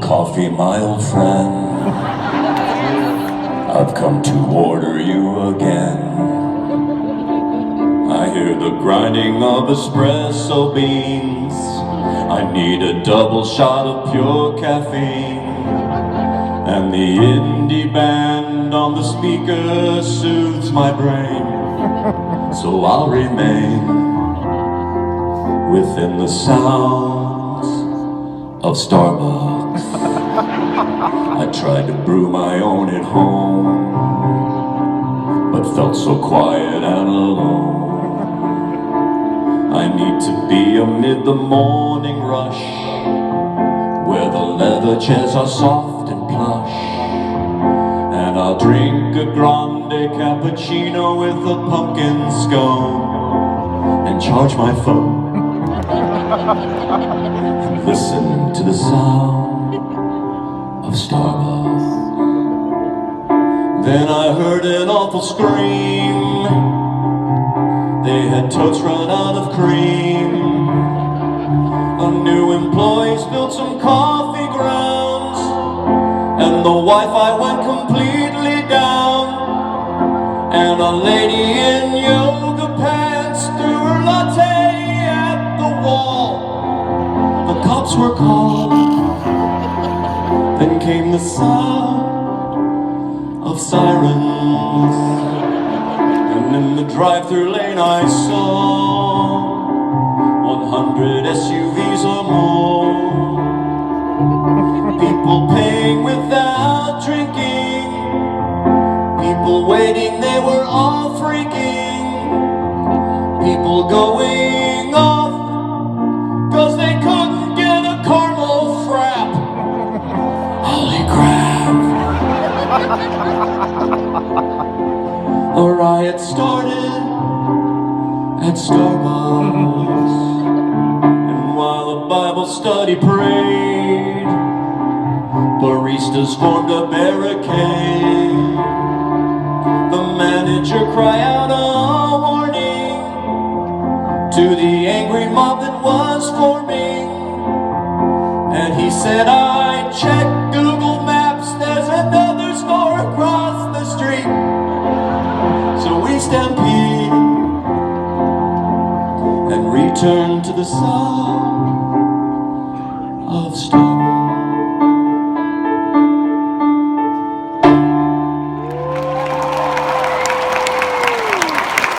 coffee, my old friend. I've come to order you again. I hear the grinding of espresso beans. I need a double shot of pure caffeine. And the indie band on the speaker soothes my brain. So I'll remain within the sounds of Starbucks. I tried to brew my own at home, but felt so quiet and alone. I need to be amid the morning rush, where the leather chairs are soft and plush. And I'll drink a grande cappuccino with a pumpkin scone, and charge my phone, and listen to the sound of Starbucks. Then I heard an awful scream. They had totes run out of cream. A new employee spilled some coffee grounds, and the Wi-Fi went completely down. And a lady in yoga pants threw her latte at the wall. The cops were called. Then came the sound of sirens, and in the drive-thru lane I saw 100 SUVs or more. People paying without drinking, people waiting, they were all freaking. People going off 'cause they couldn't get a caramel frap. Holy crap. A riot started at Starbucks, and while a Bible study prayed, baristas formed a barricade. The manager cried out a warning to the angry mob that was forming, and he said, I checked Google Maps, there's another store across the street. So we stampede and return to the sound of Starbucks.